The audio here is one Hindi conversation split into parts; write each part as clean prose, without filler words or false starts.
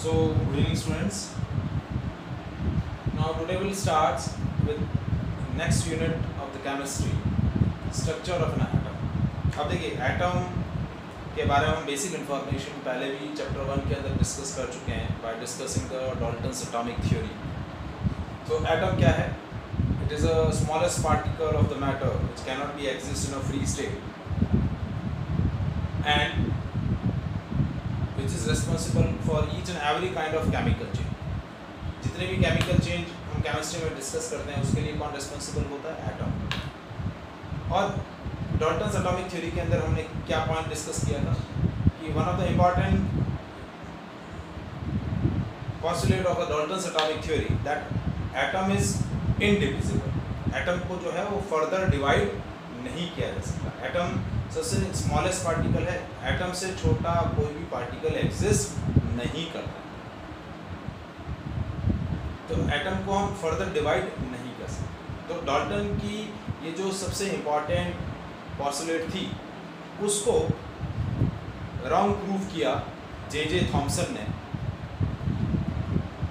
So, good evening students. Now today we'll start with next unit of the chemistry, structure of an atom. अब देखिए एटम के बारे में हम बेसिक इन्फॉर्मेशन पहले भी चैप्टर 1 के अंदर डिस्कस कर चुके हैं by discussing the Dalton's atomic theory. तो एटम क्या है? It is a smallest particle of the matter which can not be exist in a free state and which is responsible for each and every kind of chemical change. जितने भी chemical change हम केमिस्ट्री में डिस्कस करते हैं उसके लिए कौन रिस्पॉन्सिबल होता है? एटम. और डाल्टन्स एटॉमिक थ्योरी के अंदर हमने क्या पॉइंट डिस्कस किया था कि one of the important postulate of the Dalton's atomic theory that atom is indivisible. Atom को जो है वो फर्दर डिवाइड नहीं किया जा सकता. एटम सबसे स्मॉलेस्ट पार्टिकल है. एटम से छोटा कोई भी पार्टिकल एग्जिस्ट नहीं करता. तो एटम को हम फर्दर डिवाइड नहीं कर सकते. तो डाल्टन की ये जो सबसे इम्पॉर्टेंट पोस्टुलेट थी उसको रॉन्ग प्रूव किया जे थॉमसन ने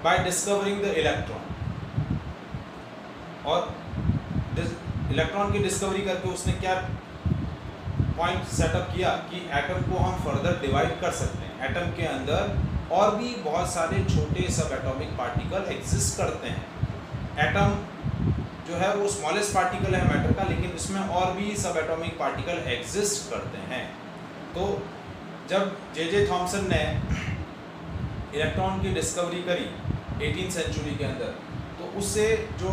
बाय डिस्कवरिंग द इलेक्ट्रॉन. और इलेक्ट्रॉन की डिस्कवरी करके उसने क्या पॉइंट सेटअप किया कि एटम को हम फर्दर डिवाइड कर सकते हैं. एटम के अंदर और भी बहुत सारे छोटे सब एटॉमिक पार्टिकल एग्जिस्ट करते हैं. एटम जो है वो स्मॉलेस्ट पार्टिकल है मैटर का, लेकिन इसमें और भी सब एटॉमिक पार्टिकल एग्जिस्ट करते हैं. तो जब जे थॉमसन ने इलेक्ट्रॉन की डिस्कवरी करी 18वीं सेंचुरी के अंदर, तो उससे जो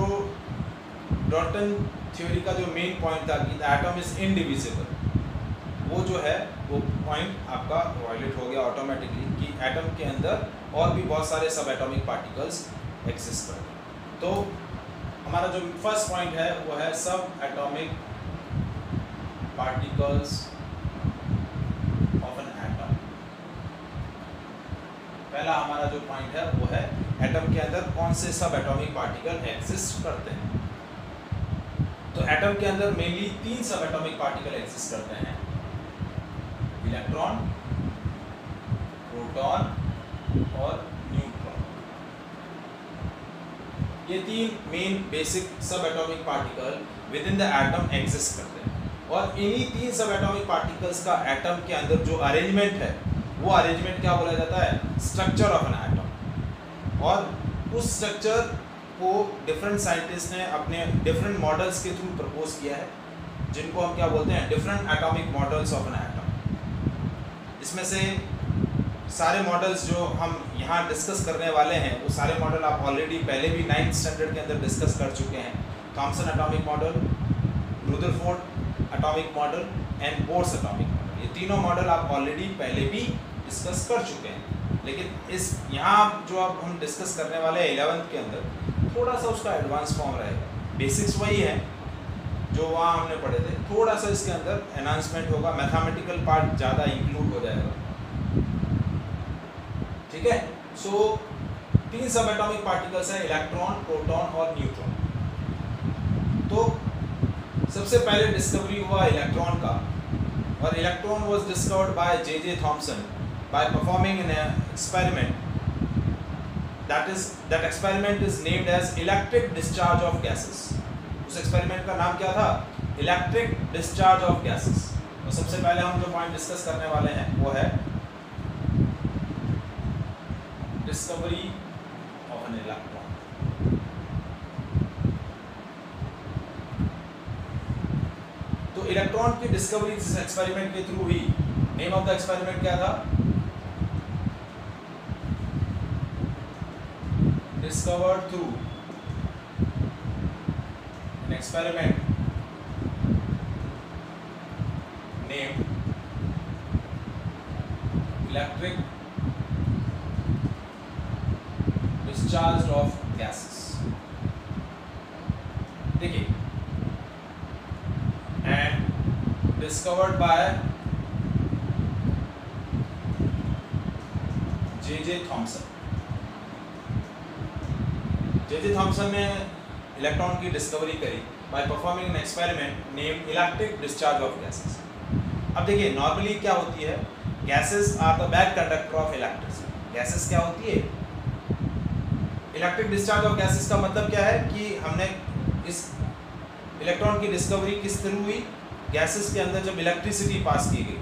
डाल्टन थ्योरी का जो मेन पॉइंट था कि द एटम इज इनडिविजिबल, वो जो है वो पॉइंट आपका वायलेट हो गया ऑटोमेटिकली कि एटम के अंदर और भी बहुत सारे सब एटॉमिक पार्टिकल्स एग्जिस्ट करते हैं. तो हमारा जो फर्स्ट पॉइंट है वो है सब atomic particles of an atom. पहला हमारा जो पॉइंट है वो है एटम के अंदर कौन से सब एटॉमिक पार्टिकल एग्जिस्ट करते हैं. तो एटम के अंदर मेनली 3 सब एटॉमिक पार्टिकल एग्जिस्ट करते हैं: इलेक्ट्रॉन, प्रोटॉन और न्यूट्रॉन. ये 3 मेन बेसिक सब atomic particle with in the atom exist करते हैं. और इन्हीं 3 सब एटॉमिक पार्टिकल्स का एटम के अंदर जो अरेंजमेंट है वो अरेंजमेंट क्या बोला जाता है? Structure of an atom. और उस स्ट्रक्चर को डिफरेंट साइंटिस्ट ने अपने डिफरेंट मॉडल्स के थ्रू प्रपोज किया है, जिनको हम क्या बोलते हैं? Different atomic models of an atom. इसमें से सारे मॉडल्स जो हम यहाँ डिस्कस करने वाले हैं वो सारे मॉडल आप ऑलरेडी पहले भी 9th स्टैंडर्ड के अंदर डिस्कस कर चुके हैं. Thomson atomic model, Rutherford atomic model and Bohr's atomic model. ये तीनों मॉडल आप ऑलरेडी पहले भी डिस्कस कर चुके हैं. लेकिन इस यहाँ जो अब हम डिस्कस करने वाले हैं 11th के अंदर थोड़ा सा उसका एडवांस फॉर्म रहेगा. बेसिक्स वही है जो वहाँ हमने पढ़े थे, थोड़ा सा इसके अंदर एनहांसमेंट होगा, मैथमेटिकल पार्ट ज़्यादा इंक्लूड हो जाएगा. ठीक है. सो 3 सब एटॉमिक पार्टिकल्स है: इलेक्ट्रॉन, प्रोटॉन और न्यूट्रॉन. तो सबसे पहले डिस्कवरी हुआ इलेक्ट्रॉन का, और electron was discovered by J Thomson by performing an experiment. That experiment is named as electric discharge of gases. उस एक्सपेरिमेंट का नाम क्या था? Electric discharge of gases. और सबसे पहले हम जो पॉइंट डिस्कस करने वाले हैं वो है डिस्कवरी ऑफ एन इलेक्ट्रॉन. तो इलेक्ट्रॉन की डिस्कवरी इस एक्सपेरिमेंट के थ्रू हुई. नेम ऑफ द एक्सपेरिमेंट क्या था? Discovered through an experiment named electric discharge of gases. देखिए, and discovered by J Thomson. J Thomson ने इलेक्ट्रॉन की डिस्कवरी करी by performing an experiment name electric discharge of gases. अब देखिए, नॉर्मली क्या होती है, gases are the bad conductor of electricity. Gases क्या होती है? इलेक्ट्रिक डिस्चार्ज ऑफ गैसेस का मतलब क्या है कि हमने इस इलेक्ट्रॉन की डिस्कवरी किस थ्रू हुई? गैसेस के अंदर जब इलेक्ट्रिसिटी पास की गई,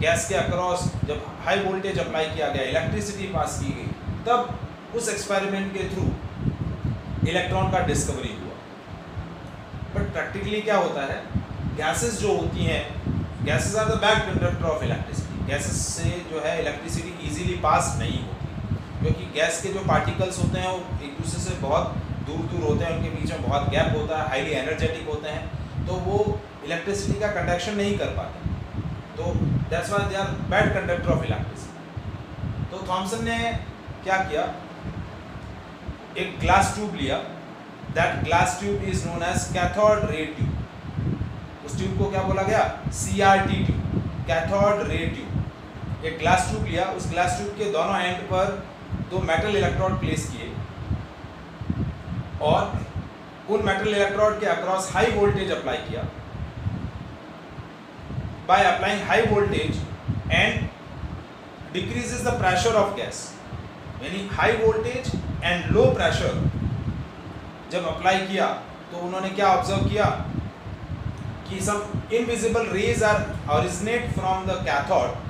गैस के अक्रॉस जब हाई वोल्टेज अप्लाई किया गया, इलेक्ट्रिसिटी पास की गई, तब उस एक्सपेरिमेंट के थ्रू इलेक्ट्रॉन का डिस्कवरी हुआ। बट प्रैक्टिकली क्या होता है, गैसेस जो होती हैं, gases are the bad conductor of electricity. Gases से जो है इलेक्ट्रिसिटी इजीली पास नहीं होती, क्योंकि गैस के जो पार्टिकल्स होते हैं वो एक दूसरे से बहुत दूर दूर होते हैं, उनके बीच में बहुत गैप होता है, हाईली एनर्जेटिक होते हैं, तो वो इलेक्ट्रिसिटी का कंडक्शन नहीं कर पाते, तो that's why they are bad conductor of electricity. तो थॉमसन ने क्या किया, एक ग्लास ट्यूब लिया, that glass tube is known as cathode ray tube. उस ट्यूब को क्या बोला गया? CRT tube, cathode ray tube. एक ग्लास ट्यूब लिया, उस ग्लास ट्यूब के दोनों एंड पर 2 मेटल इलेक्ट्रोड प्लेस किए और उन मेटल इलेक्ट्रोड के अक्रॉस हाई वोल्टेज अप्लाई किया। By applying high voltage and decreases the pressure of gas, यानी high voltage and low pressure जब अप्लाई किया तो उन्होंने क्या ऑब्जर्व किया कि some invisible rays are originate from the cathode,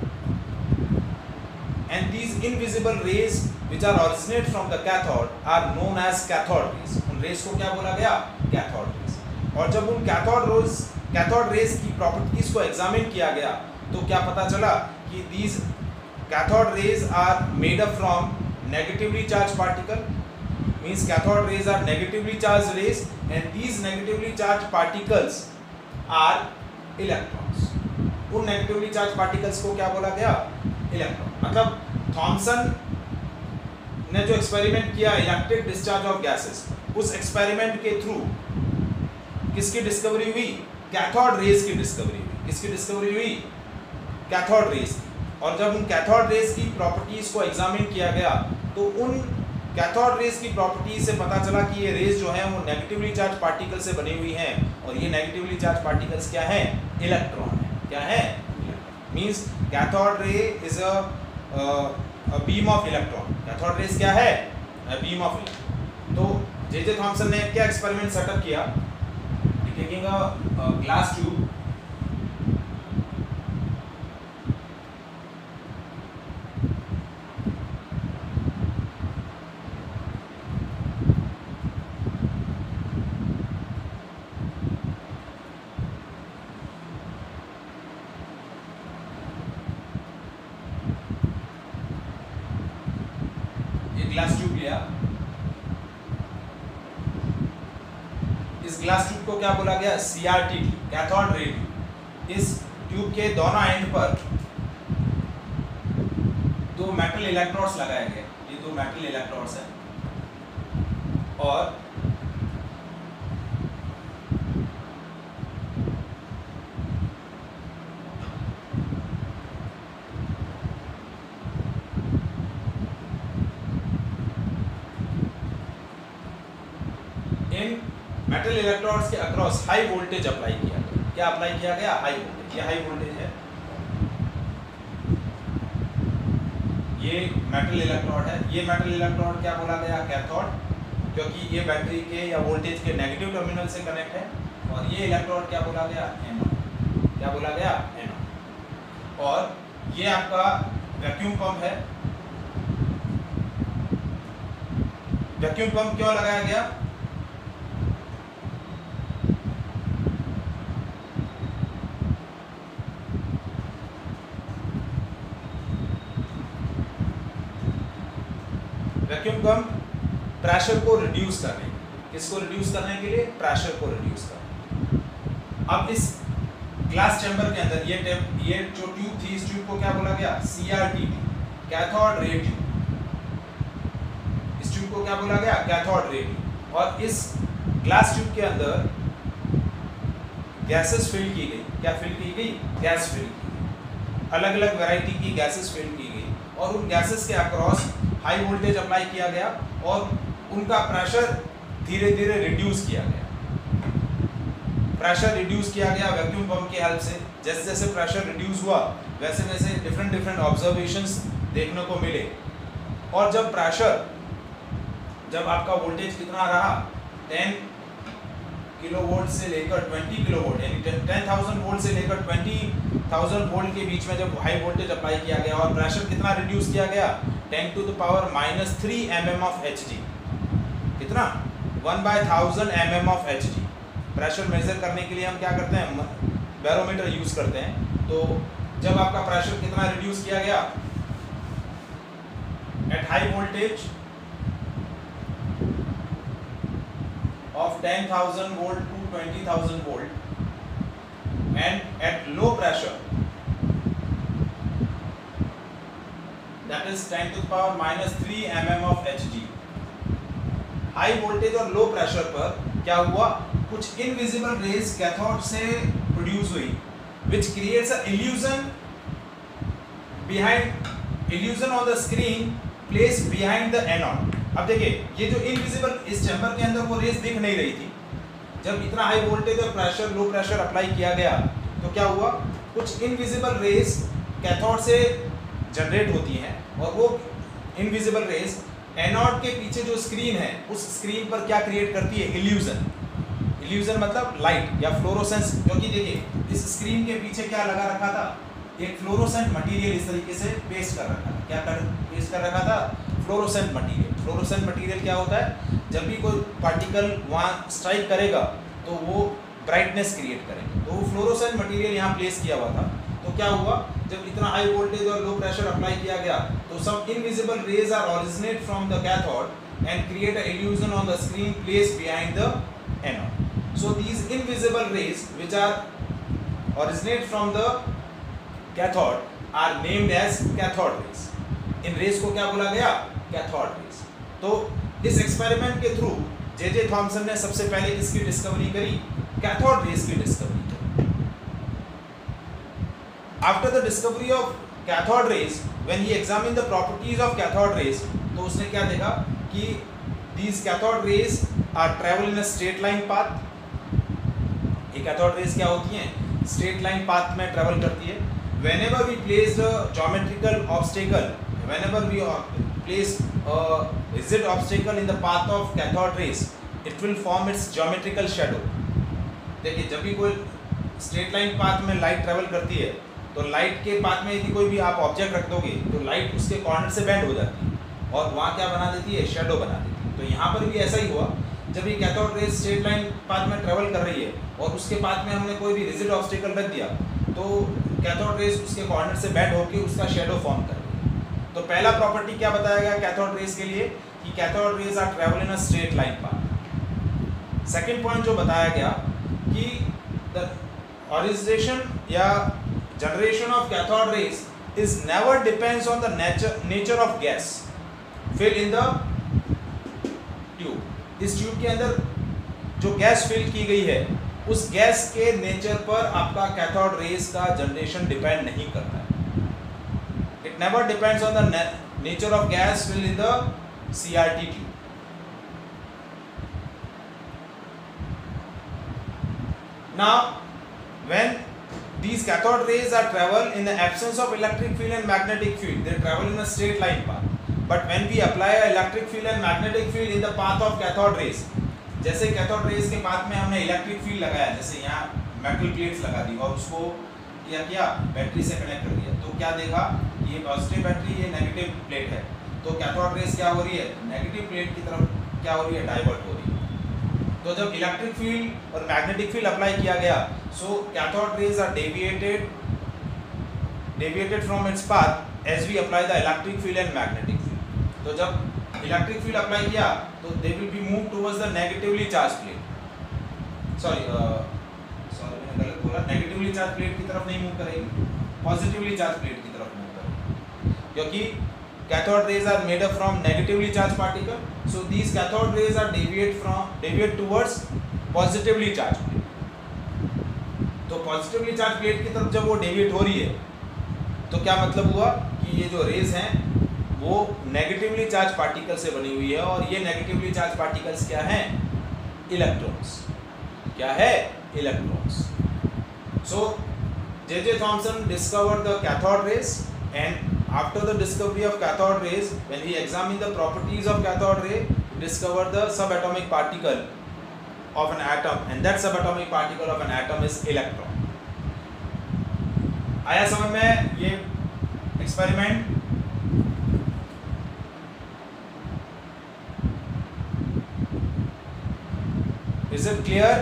and these invisible rays which are originate from the cathode are known as cathode rays। उन रेस को क्या बोला गया? Cathode rays. और जब उन कैथोड रेस की प्रॉपर्टीज को एग्जामिन किया गया तो क्या पता चला कि these cathode rays are made up from negatively charged particle, means cathode rays are negatively charged rays and these negatively charged particles are electrons। उन negatively charged particles को क्या बोला गया? इलेक्ट्रॉन। मतलब थॉमसन ने जो एक्सपेरिमेंट किया इलेक्ट्रिक डिस्चार्ज ऑफ गैसेस, उस एक्सपेरिमेंट के थ्रू किसकी डिस्कवरी हुई? कैथोड रेज की डिस्कवरी हुई। किसकी डिस्कवरी हुई? कैथोड रेज की। और जब उन कैथोड रेज की प्रॉपर्टीज को एग्जामिन किया गया तो उन कैथोड रेज की प्रॉपर्टीज से पता चला कि ये रेज जो है वो नेगेटिवली चार्ज पार्टिकल से बनी हुई हैं और ये नेगेटिवली चार्ज पार्टिकल्स क्या हैं? इलेक्ट्रॉन है। क्या है? Means cathode ray is a beam of electron. Cathode rays क्या है? Beam of electron. तो जे थॉमसन ने क्या एक्सपेरिमेंट सेटअप किया? Taking a glass tube, glass tube लिया, इस ग्लास ट्यूब को क्या बोला गया? CRT tube, cathode ray tube. इस ट्यूब के दोनों एंड पर 2 मेटल इलेक्ट्रोड्स लगाए गए। ये 2 मेटल इलेक्ट्रोड्स हैं और इन मेटल इलेक्ट्रोड्स के अक्रॉस हाई वोल्टेज अप्लाई किया गया। क्या अप्लाई किया गया? High voltage. ये हाई वोल्टेज है, ये मेटल इलेक्ट्रोड है। ये मेटल इलेक्ट्रोड क्या बोला गया? कैथोड, क्योंकि ये बैटरी के या वोल्टेज के नेगेटिव टर्मिनल से कनेक्ट है। और ये इलेक्ट्रोड क्या बोला गया? एनोड। क्या बोला गया? एनोड। और ये आपका वैक्यूम पंप है। वैक्यूम पंप क्यों लगाया गया? वैक्यूम पंप प्रेशर को रिड्यूस करने, किसको रिड्यूस करने के लिए? प्रेशर को रिड्यूस करने। अब इस ग्लास चैम्बर के अंदर ये जो ट्यूब थी, इस ट्यूब को क्या बोला गया? CRT tube, cathode ray tube. इस ट्यूब को क्या बोला गया? Cathode ray tube. और इस ग्लास ट्यूब के अंदर गैसेस फिल की गई। क्या फिल की गई? गैस फिल की गई। अलग अलग वैरायटी की गैसेस फिल की गई और उन गैसेस के अक्रॉस हाई वोल्टेज अप्लाई किया गया और उनका प्रेशर धीरे धीरे रिड्यूस किया गया। प्रेशर रिड्यूस किया गया वैक्यूम पंप की हेल्प से। जैसे जैसे प्रेशर रिड्यूस हुआ वैसे वैसे डिफरेंट ऑब्जर्वेशंस देखने को मिले और जब प्रेशर, जब आपका वोल्टेज कितना रहा 10 किलोवोल्ट से लेकर 20 किलोवोल्ट, यानी 10,000 वोल्ट से लेकर 20,000 वोल्ट के बीच में जब हाई वोल्टेज अप्लाई किया गया और प्रेशर कितना रिड्यूस किया गया 10⁻³ mm ऑफ Hg, कितना 1/1000 mm of Hg। Pressure measure करने के लिए हम क्या करते हैं, बैरोमीटर यूज करते हैं। तो जब आपका प्रेशर कितना रिड्यूस किया गया at high voltage of 10,000 volt to 20,000 volt and at low pressure, that is 10⁻³ mm of Hg। High voltage और लो प्रेशर पर क्या हुआ, कुछ इनविजिबल रेज कैथोड से प्रोड्यूस हुई which creates a illusion on the screen placed behind the anode। अब देखिए ये जो इनविजिबल, इस चैम्बर के अंदर वो रेस दिख नहीं रही थी। जब इतना हाई वोल्टेज और प्रेशर, लो प्रेशर अप्लाई किया गया तो क्या हुआ, कुछ इनविजिबल रेस कैथोड से जनरेट होती हैं और वो इनविजिबल रेस एनोड के पीछे जो स्क्रीन है उस स्क्रीन पर क्या क्रिएट करती है, इल्यूजन। इल्यूजन मतलब लाइट या फ्लोरोसेंस, क्योंकि देखिए इस स्क्रीन के पीछे क्या लगा रखा था, एक फ्लोरोसेंट मटेरियल इस तरीके से पेस्ट कर रखा था। क्या पेस्ट कर रखा था, फ्लोरोसेंट मटेरियल। फ्लोरोसेंट मटेरियल क्या होता है, जब भी कोई पार्टिकल वहाँ स्ट्राइक करेगा तो वो ब्राइटनेस क्रिएट करेगा। तो वो फ्लोरोसेंट मटेरियल यहाँ प्लेस किया हुआ था। तो क्या हुआ, जब इतना हाई वोल्टेज और लो प्रेशर अप्लाई किया गया तो some invisible rays are originate from the cathode and create an illusion on the screen placed behind the anode. So these invisible rays which are originate from the cathode are named as cathode rays। In race को क्या बोला गया, कैथोड रेस। तो इस एक्सपेरिमेंट के थ्रू जे थॉमसन ने सबसे पहले किसकी डिस्कवरी करी, कैथोड रेस की डिस्कवरी करी। After the discovery of cathode rays, when he examined the properties of cathode rays, तो उसने क्या देखा कि these cathode rays are travel in a straight line path. ये कैथोड रेस क्या होती हैं, स्ट्रेट लाइन पाथ में ट्रेवल करती है। Whenever we place the geometrical obstacle, whenever we place a rigid obstacle in the path of cathode rays, it will form its geometrical shadow। देखिए जब भी कोई स्ट्रेट लाइन पाथ में लाइट ट्रेवल करती है तो लाइट के पाथ में यदि कोई भी आप ऑब्जेक्ट रख दोगे तो लाइट उसके कॉर्नर से बेंड हो जाती है और वहाँ क्या बना देती है, शेडो बना देती है। तो यहाँ पर भी ऐसा ही हुआ, जब ये cathode race straight line path में ट्रेवल कर रही है और उसके पाथ में हमने कोई भी रिजिड ऑब्स्टेकल रख दिया तो कैथोड रेस उसके कॉर्नर से बेंड होकर उसका शेडो फॉर्म कर। तो पहला प्रॉपर्टी क्या बताया गया कैथोड रेस के लिए कि cathode rays are travel in a straight line path. Second point जो बताया गया कि द ऑरिजिनेशन या generation of cathode rays is never depends on the nature of gas fill in the tube. इस ट्यूब के अंदर जो गैस फिल की गई है उस गैस के नेचर पर आपका कैथोड रेस का जनरेशन डिपेंड नहीं करता है। It never depends on the nature of gas filled in the CRT tube. Now, when these cathode rays are travel in the absence of electric field and magnetic field, they travel in a straight line path. But when we apply a electric field and magnetic field in the path of cathode rays, जैसे कैथोड रेस के पाथ में हमने इलेक्ट्रिक फील्ड लगाया, जैसे यहाँ मेटल प्लेट्स लगा दी और उसको क्या बैटरी से कनेक्ट कर दिया, तो क्या देखा, ये पॉजिटिव बैटरी, ये नेगेटिव प्लेट है। तो कैथोड रेस क्या हो रही है, नेगेटिव प्लेट की तरफ क्या हो रही है, डाइवर्ट हो रही है। तो जब इलेक्ट्रिक फील्ड और मैग्नेटिक फील्ड अप्लाई किया गया, so cathode rays are deviated from its path as we apply the electric field and magnetic field. तो जब इलेक्ट्रिक फील्ड अप्लाई किया तो they will be move towards the negatively charge plate. Sorry मैंने गलत बोला, नेगेटिवली चार्ज प्लेट की तरफ नहीं मूव करेगी, पॉजिटिवली चार्ज प्लेट की तरफ मूव करेगी, क्योंकि cathode rays are made up from negatively charge particle. So these cathode rays are deviate towards positively charge plate. तो पॉजिटिवली चार्ज प्लेट की तरफ जब वो डेविएट हो रही है तो क्या मतलब हुआ कि ये जो रेज हैं वो नेगेटिवली चार्ज पार्टिकल से बनी हुई है और ये नेगेटिवली चार्ज पार्टिकल्स क्या हैं, इलेक्ट्रॉन्स। क्या है, electrons. So J Thomson discovered the cathode rays and after the discovery of cathode rays, when he examined the properties of cathode ray, he discovered the subatomic particle of an atom, and that subatomic particle of an atom is electron. आया समझ में ये एक्सपेरिमेंट? Is it clear?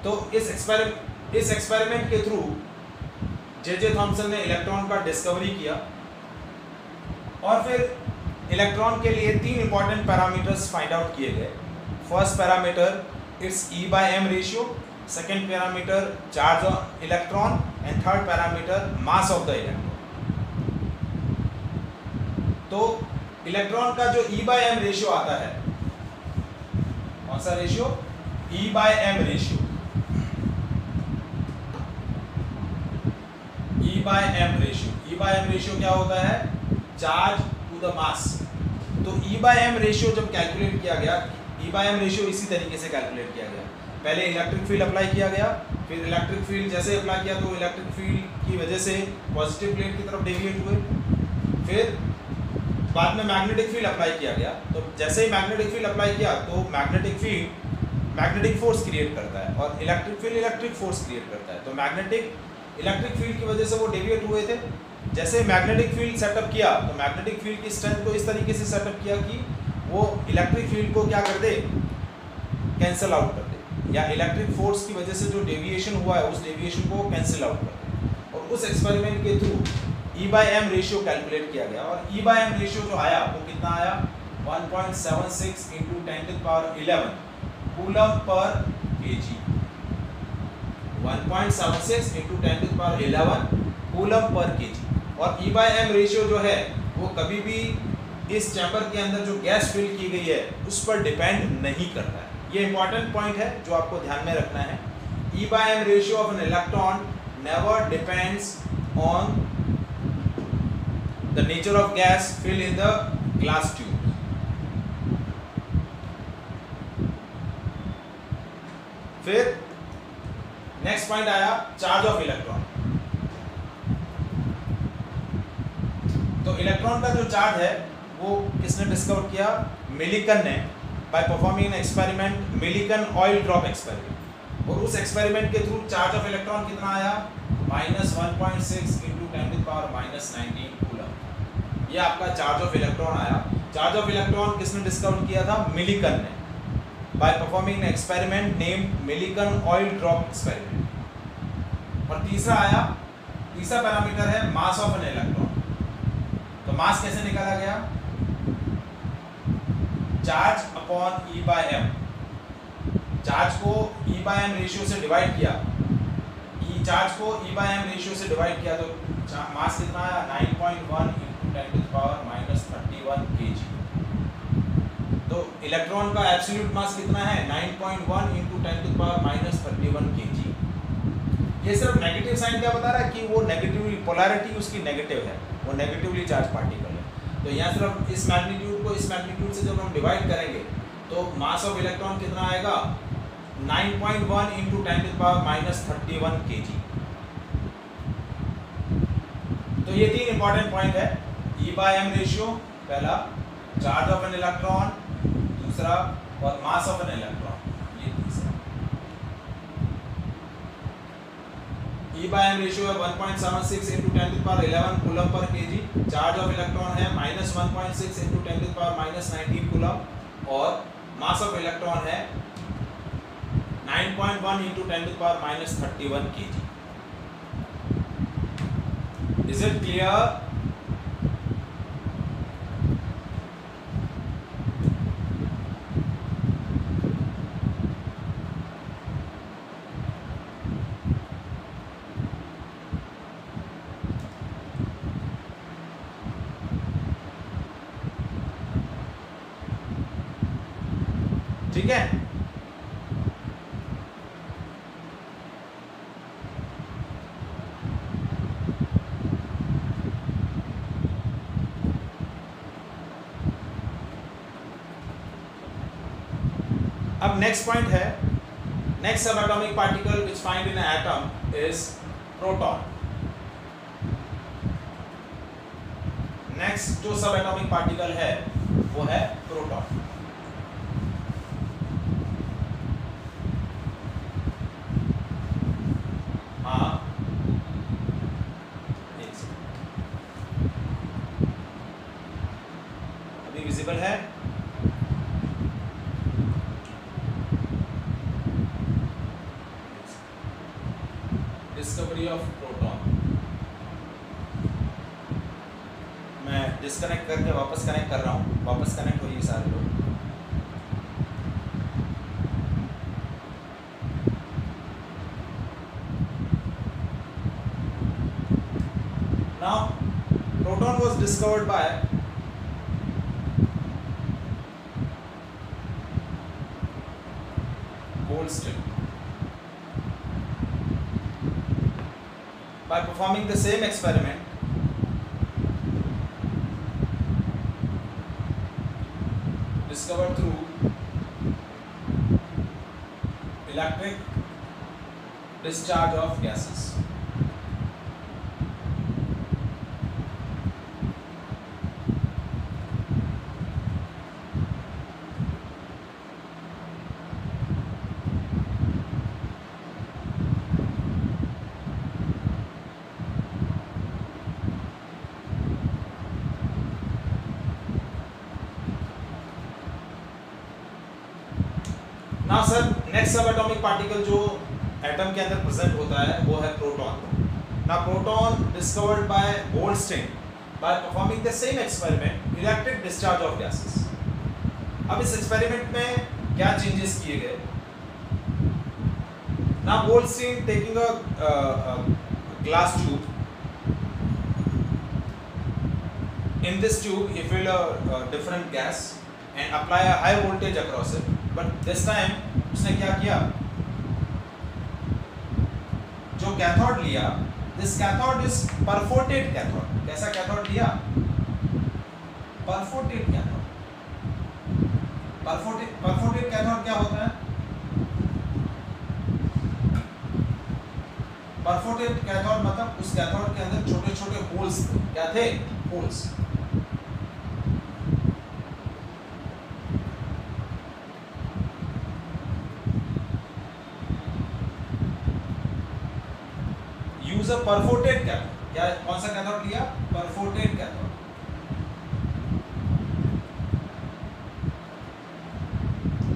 तो इस एक्सपेरिमेंट के थ्रू जे थॉमसन ने इलेक्ट्रॉन का डिस्कवरी किया, और फिर इलेक्ट्रॉन के लिए 3 इंपॉर्टेंट पैरामीटर्स फाइंड आउट किए गए. First parameter it's E/m ratio, second parameter charge of electron, and third parameter mass of the electron. तो इलेक्ट्रॉन का जो E/m रेशियो आता है, कौन सा ratio? E/m ratio. E/m ratio. E/m ratio क्या होता है? Charge to the mass. तो E/m रेशियो जब कैलकुलेट किया गया, E/m रेशियो इसी तरीके से कैलकुलेट किया गया. पहले इलेक्ट्रिक फील्ड अप्लाई किया गया, फिर इलेक्ट्रिक फील्ड जैसे अप्लाई किया तो इलेक्ट्रिक फील्ड की वजह से पॉजिटिव प्लेट की तरफ डेविएट हुए. फिर बाद में मैग्नेटिक फील्ड अप्लाई किया गया. तो जैसे ही मैग्नेटिक फील्ड अप्लाई किया तो magnetic field magnetic force create करता है, और electric field electric force create करता है. तो मैग्नेटिक इलेक्ट्रिक फील्ड की वजह से वो डेविएट हुए थे. जैसे मैग्नेटिक फील्ड सेटअप किया तो मैग्नेटिक फील्ड की स्ट्रेंथ को इस तरीके से सेटअप किया कि वो इलेक्ट्रिक फील्ड को क्या कर दे? कैंसिल आउट कर दे, या इलेक्ट्रिक फोर्स की वजह से जो डेविएशन हुआ है उस डेविएशन को कैंसिल आउट कर दे. और उस एक्सपेरिमेंट के थ्रू E/m रेशियो कैलकुलेट किया गया, और E/m रेशियो जो आया वो कितना आया? 1.76 × 10⁻11 coulomb per kg. 1.76 × 10⁻11 coulomb per kg. और E/m रेशियो जो है वो कभी भी इस चैम्बर के अंदर जो गैस फिल की गई है उस पर डिपेंड नहीं करता है. ये इंपॉर्टेंट पॉइंट है जो आपको ध्यान में रखना है. E/m ratio of an electron never depends on the nature of gas filled in the glass tube. फिर नेक्स्ट पॉइंट आया चार्ज ऑफ इलेक्ट्रॉन. तो इलेक्ट्रॉन का जो चार्ज है वो किसने डिस्कवर किया? मिलिकन ने, bye performing an experiment, Millikan oil drop experiment. और उस एक्सपेरिमेंट के थ्रू चार्ज ऑफ इलेक्ट्रॉन कितना आया? -1.6 × 10⁻19 कूलम. ये आपका चार्ज ऑफ इलेक्ट्रॉन आया. चार्ज ऑफ इलेक्ट्रॉन किसने डिस्कवर किया था? मिलिकन ने, bye performing an experiment named Millikan oil drop experiment. और तीसरा पैरामीटर है मास ऑफ एन इलेक्ट्रॉन. तो मास कैसे निकाला गया? Charge upon E/m. चार्ज को E/m रेशियो से डिवाइड किया, चार्ज को E/m रेशियो से डिवाइड किया तो मास कितना आया? 9.1 × 10⁻31 kg. तो इलेक्ट्रॉन का एब्सोल्यूट मास कितना है? 9.1 × 10⁻31 kg. ये सिर्फ नेगेटिव साइन क्या बता रहा है? कि वो नेगेटिवली, पोलैरिटी उसकी नेगेटिव है, वो नेगेटिवली चार्ज पार्टिकल है. तो यहाँ सिर्फ इस मैग्नीट्यूड को इस मैग्नीट्यूड से जब हम डिवाइड करेंगे तो मास ऑफ इलेक्ट्रॉन कितना आएगा? 9.1 × 10⁻31 kg. तो ये 3 इंपॉर्टेंट पॉइंट है. E/m रेशियो पहला, चार्ज ऑफ एन इलेक्ट्रॉन दूसरा, और मास ऑफ एन इलेक्ट्रॉन ये तीसरा. E/m रेशियो है 1.76 × 10⁻11 coulomb per kg. Charge of electron है -1.6 × 10⁻19 कूलम, और मास ऑफ इलेक्ट्रॉन है 9.1 × 10⁻31 kg. Is it clear? ठीक है. अब नेक्स्ट पॉइंट है Next subatomic particle which find in an atom is proton. Next जो सब एटॉमिक पार्टिकल है वो है प्रोटॉन. हाँ अभी विजिबल है. Discovery of proton. मैं डिस्कनेक्ट करके वापस कनेक्ट कर रहा हूँ. वापस कनेक्ट होइए सारे लोग. Now proton was discovered by Goldstone by performing the same experiment. Discovered through electric discharge of gases. Now sir, next subatomic particle जो एटम के अंदर प्रेजेंट होता है वो है proton. Now proton discovered by Goldstone by performing the same experiment, electric discharge of gases. अब इस एक्सपेरिमेंट में क्या चेंजेस किए गए? Now Goldstone taking a glass tube. In this tube he filled a different gas and apply a high voltage across it. But this time उसने क्या किया? जो कैथोड लिया, this cathode is perforated cathode. कैसा कैथोड लिया? Perforated cathode. Perforated कैथोड क्या होता है? Perforated कैथोड मतलब उस कैथोड के अंदर छोटे-छोटे होल्स थे. क्या थे? Holes. Use a perforated cathode. क्या कौन सा कैथोड लिया? Perforated cathode.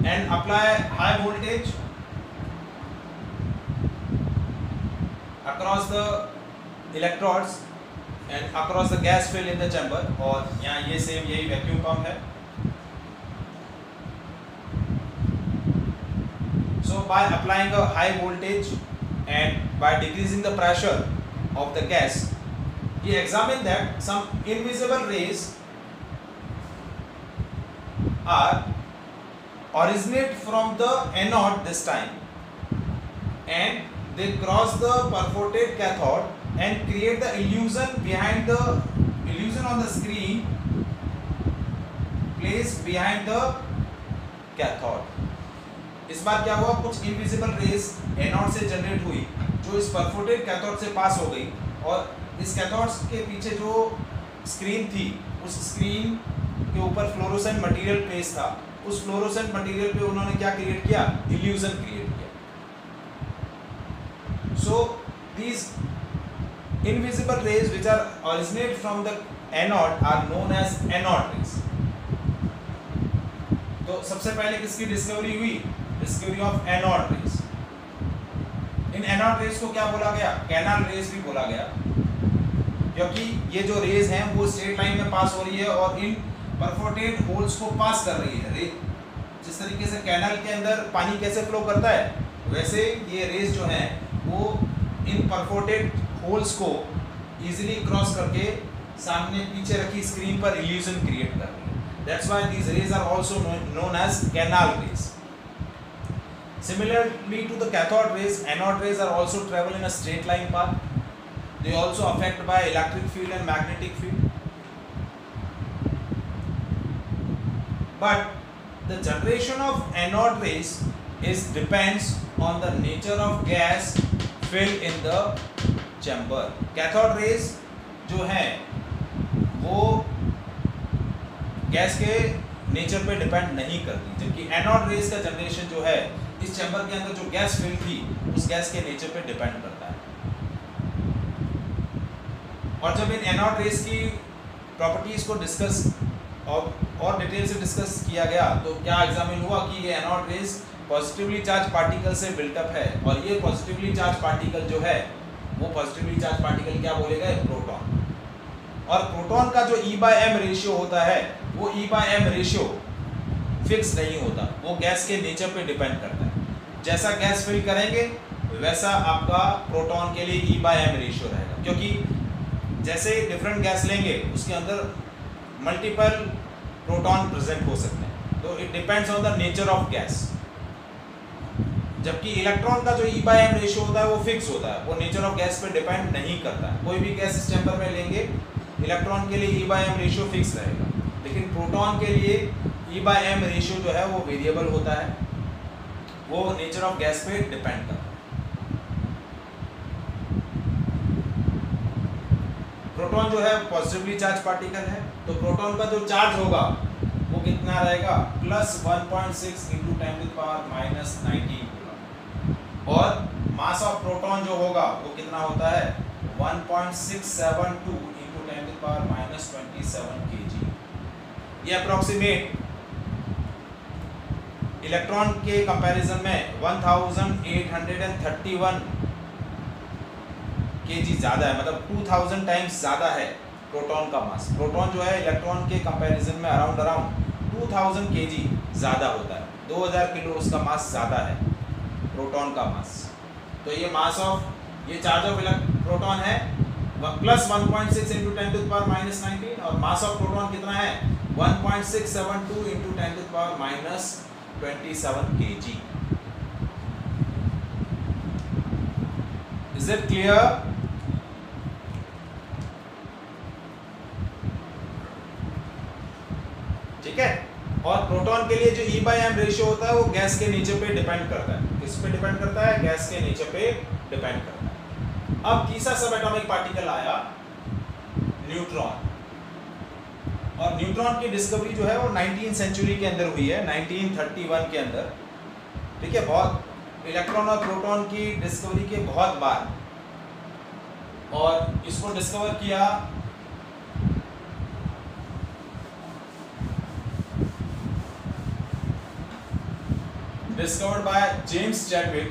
And apply high voltage across the electrodes and across the gas fill in the chamber. और यहाँ ये सेम यही वैक्यूम पंप है. So by applying a high voltage and by decreasing the pressure of the gas, he examined that some invisible rays are originate from the anode this time, and they cross the perforated cathode and create the illusion behind the illusion on the screen placed behind the cathode. इस बार क्या हुआ? कुछ इनविजिबल रेस एनोड से जनरेट हुई जो इस परफोरेटेड कैथोड से पास हो गई, और इस कैथोड के पीछे जो स्क्रीन थी उस स्क्रीन के ऊपर फ्लोरोसेंट मटेरियल प्लेस था. उस फ्लोरोसेंट मटेरियल पे उन्होंने क्या क्रिएट किया? इल्यूजन क्रिएट किया. So these invisible rays which are originate from the anode are known as anode rays. तो सबसे पहले किसकी डिस्कवरी हुई? Discovery of anode rays. इन एनोड रेज को क्या बोला गया? कैनाल रेज भी बोला गया, क्योंकि ये जो रेज हैं वो स्ट्रेट लाइन में पास हो रही है और इन परफोरेटेड होल्स को पास कर रही है. जिस तरीके से कैनाल के अंदर पानी कैसे फ्लो करता है, वैसे ये रेज जो हैं वो इन परफोरेटेड होल्स को इजीली क्रॉस करके सामने पीछे रखी स्क्रीन पर इल्यूजन क्रिएट कर रही है. That's why these rays are also known as canal rays. Similarly to the cathode rays, anode rays are also travel in a straight line path. They also affect by electric field and magnetic field. But the generation of anode rays is depends on the nature of gas filled in the chamber. Cathode rays जो है वो गैस के नेचर पे डिपेंड नहीं करती, जबकि एनोड रेज का जनरेशन जो है इस चैम्बर के अंदर जो गैस फिल थी उस गैस के नेचर पे डिपेंड करता है। और जब इन एनोड रेज की प्रॉपर्टीज को डिस्कस और डिटेल से डिस्कस किया गया तो क्या एग्जामिन हुआ कि ये anode rays positively charge particle से बिल्टअप है, और ये पॉजिटिवली चार्ज पार्टिकल जो है वो पॉजिटिवली चार्ज पार्टिकल क्या बोलेगा, प्रोटॉन। और प्रोटॉन का जो E/m रेशियो होता है वो E/m रेशियो फिक्स नहीं होता, वो गैस के नेचर पे डिपेंड करता है। जैसा गैस फिल करेंगे वैसा आपका प्रोटॉन के लिए E/m रेशियो रहेगा, क्योंकि जैसे डिफरेंट गैस लेंगे उसके अंदर मल्टीपल प्रोटॉन प्रेजेंट हो सकते हैं, तो it depends on the nature of gas. जबकि इलेक्ट्रॉन का जो E/m रेशियो होता है वो फिक्स होता है, वो नेचर ऑफ गैस पे डिपेंड नहीं करता है। कोई भी गैस इस चैम्बर में लेंगे इलेक्ट्रॉन के लिए E/m रेशियो फिक्स रहेगा, लेकिन प्रोटॉन के लिए E/m रेशियो जो है वो वेरिएबल होता है, वो नेचर ऑफ गैस पे डिपेंड करता है। प्रोटॉन जो है पॉजिटिवली चार्ज पार्टिकल है, तो प्रोटॉन का जो चार्ज होगा वो कितना रहेगा, +1.6 × 10⁻⁻19 कूलम। और मास ऑफ प्रोटॉन जो होगा वो कितना होता है, 1.672 × 10⁻⁻27 kg। ये अप्रोक्सीमेट इलेक्ट्रॉन के कंपैरिजन में 1831 kg ज़्यादा है, मतलब 2000 टाइम्स ज़्यादा है प्रोटॉन का मास। प्रोटॉन जो है इलेक्ट्रॉन के कंपैरिजन में अराउंड 2000 kg ज़्यादा होता है, 2000 किलो उसका मास ज़्यादा है प्रोटॉन का मास। तो ये मास ऑफ ये चार्ज ऑफ प्रोटॉन है +1.6 × 10⁻⁻19, और मास ऑफ प्रोटॉन कितना है 1.672 × 10⁻⁻27 kg। Is it clear? ठीक है। और प्रोटॉन के लिए जो E/m रेशियो होता है वो गैस के नेचर पे डिपेंड करता है। किस पे डिपेंड करता है, गैस के नेचर पे डिपेंड करता है। अब तीसरा सब एटॉमिक पार्टिकल आया न्यूट्रॉन, और न्यूट्रॉन की डिस्कवरी जो है वो 19th सेंचुरी के अंदर हुई है, 1931 के अंदर। ठीक है, बहुत इलेक्ट्रॉन और प्रोटॉन की डिस्कवरी के बहुत बार, और इसको डिस्कवर किया discovered by James Chadwick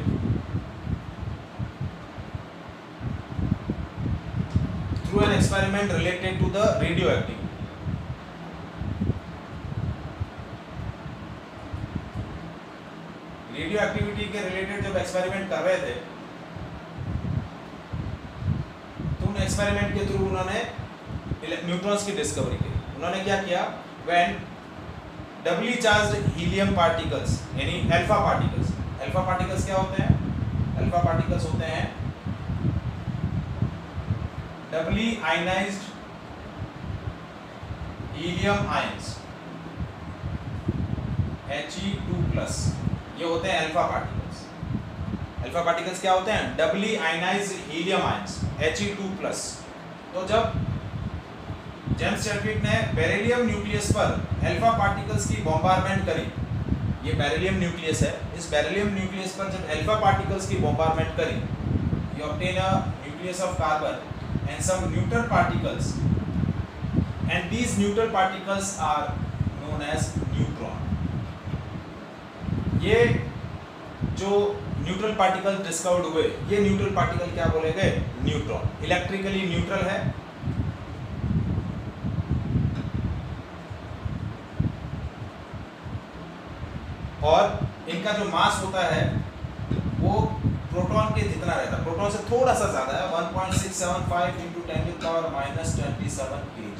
through an experiment related to the radioactivity. Radioactivity के रिलेटेड जब एक्सपेरिमेंट कर रहे थे तो उन एक्सपेरिमेंट के थ्रू उन्होंने न्यूट्रॉन्स की डिस्कवरी की। उन्होंने क्या किया, when Dabali charged helium particles यानी अल्फा पार्टिकल्स, अल्फा पार्टिकल्स क्या होते हैं, अल्फा पार्टिकल्स होते हैं डबली आयनाइज्ड हीलियम आयंस He2+, ये होते हैं अल्फा पार्टिकल्स। अल्फा पार्टिकल्स क्या होते हैं, डबली आयनाइज्ड हीलियम आयंस He2+। तो जब जेम्स चैडविक ने बेरिलियम न्यूक्लियस पर अल्फा पार्टिकल्स की बॉम्बारमेंट करी, ये बेरिलियम न्यूक्लियस है, इस बेरिलियम न्यूक्लियस पर जब अल्फा पार्टिकल्स की बॉम्बारमेंट करी, you obtain a nucleus of carbon and some neutral particles, and these neutral particles are known as neutron. ये जो न्यूट्रल पार्टिकल डिस्कवर्ड हुए, ये न्यूट्रल पार्टिकल क्या बोले गए, न्यूट्रॉन। इलेक्ट्रिकली न्यूट्रल है, और इनका जो मास होता है वो प्रोटॉन के जितना रहता है, प्रोटॉन से थोड़ा सा ज़्यादा है, 1.675 × 10⁻⁻27 kg।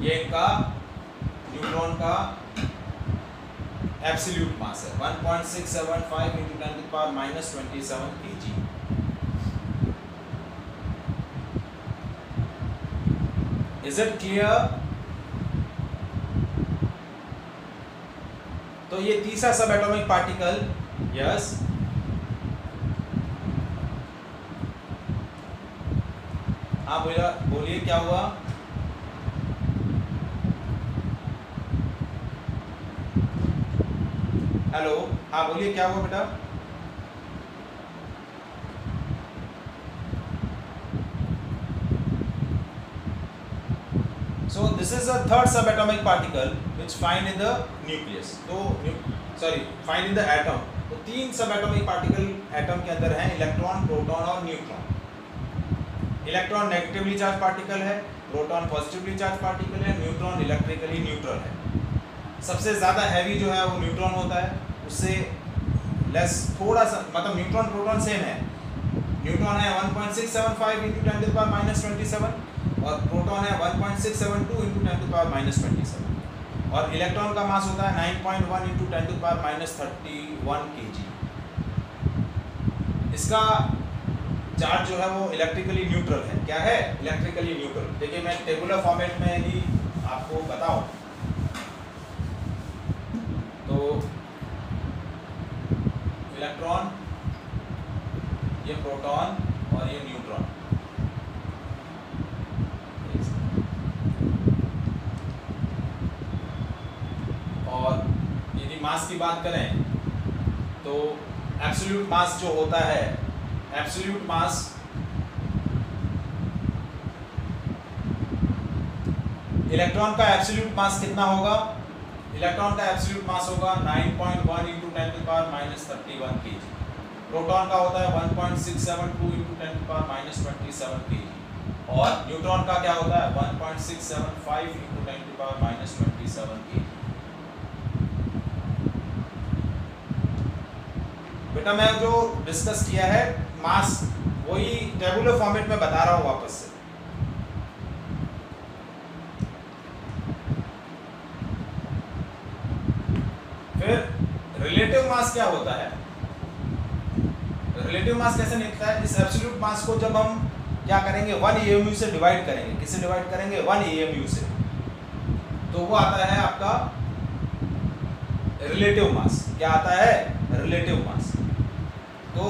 ये इनका न्यूट्रॉन का एब्सोल्यूट मास है, 1.675 × 10⁻⁻27 kg। Is it clear? तो ये तीसरा सब एटॉमिक पार्टिकल, यस, हाँ बोलिए क्या हुआ? हेलो, हाँ बोलिए क्या हुआ बेटा? So this is the third subatomic particle which find in the nucleus. तो find in the atom. तो तीन सबएटॉमिक पार्टिकल एटम के अंदर हैं, इलेक्ट्रॉन, प्रोटॉन और neutron. Electron negatively charge particle है, प्रोटॉन पॉजिटिवली चार्ज पार्टिकल है, न्यूट्रॉन इलेक्ट्रिकली न्यूट्रल है। सबसे ज़्यादा हैवी जो है वो न्यूट्रॉन होता है, उससे लेस थोड़ा सा, मतलब न्यूट्रॉन प्रोटॉन सेम है। न्यूट्रॉन है 1.675 × 10⁻27 और प्रोटॉन है 1.672 × 10⁻27 और इलेक्ट्रॉन का मास होता है 9.1 × 10⁻31 kg। इसका चार्ज जो है वो इलेक्ट्रिकली न्यूट्रल है। क्या है? Electrically neutral. देखिए मैं टेबुलर फॉर्मेट में ही आपको बताऊं तो इलेक्ट्रॉन, ये प्रोटॉन और ये न्यूट्रॉन। और यदि मास की बात करें तो एब्सोल्यूट मास जो होता है, एब्सोल्यूट मास इलेक्ट्रॉन का एब्सोल्यूट मास कितना होगा? इलेक्ट्रॉन का एब्सोल्यूट मास होगा 9.1 × 10⁻31 kg। प्रोटॉन का होता है 1.672 × 10⁻27 kg और न्यूट्रॉन का क्या होता है 1.675 × 10⁻27 kg। बेटा मैं जो डिस्कस किया है मास वही टेबुलर फॉर्मेट में बता रहा हूं वापस से। फिर रिलेटिव मास क्या होता है? रिलेटिव मास कैसे निकलता है? इस एब्सोल्यूट मास को जब हम क्या करेंगे 1 AMU से डिवाइड करेंगे। किससे डिवाइड करेंगे? 1 AMU से। तो वो आता है आपका रिलेटिव मास। क्या आता है? Relative mass. तो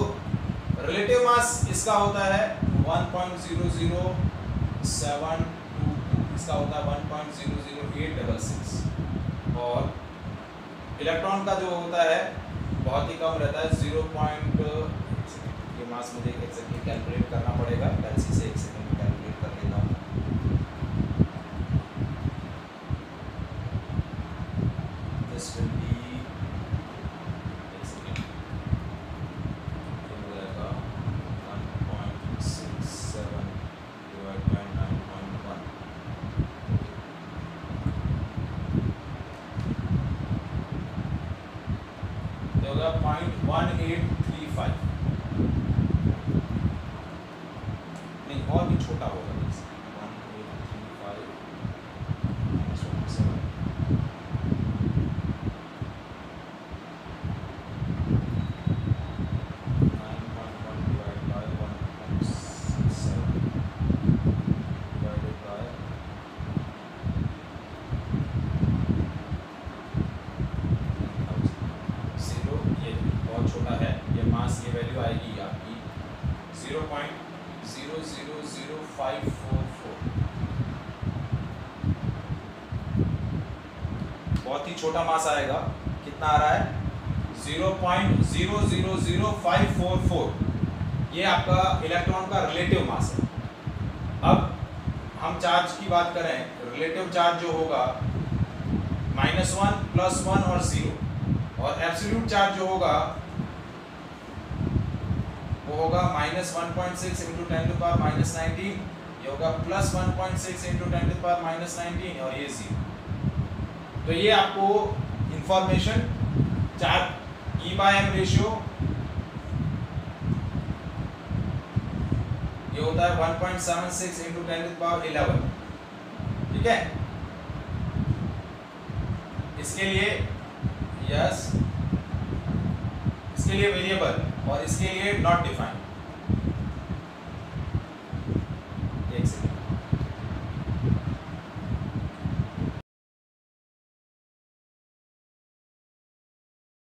रिलेटिव मास इसका होता है 1.00722, इसका होता है 1.00866 और इलेक्ट्रॉन का जो होता है बहुत ही कम रहता है 0. ये मास मुझे एक सेकंड कैलकुलेट करना पड़ेगा, कैलसी से एक सेकंड कैलकुलेट कर लेता हूँ। दिस विल बी होगा 0.1835, नहीं और भी छोटा होगा 1835 -17 9.1 divided by 1.67 divided by 0। ये बहुत छोटा है, ये मास की वैल्यू आएगी आपकी 0.000544। बहुत ही छोटा मास आएगा। कितना आ रहा है? 0.000544। ये आपका इलेक्ट्रॉन का रिलेटिव मास है। अब हम चार्ज की बात करें, रिलेटिव चार्ज जो होगा -1 +1 और 0 और एब्सोल्यूट चार्ज जो होगा वो होगा -1.6 × 10⁻19, ये होगा +1.6 × 10⁻19 और ये 0। तो ये आपको इंफॉर्मेशन चार्ज E/m रेशियो ये होता है 1.76 × 10⁻11। ठीक है, इसके लिए यस, इसके लिए वेरिएबल और इसके लिए नॉट डिफाइंड।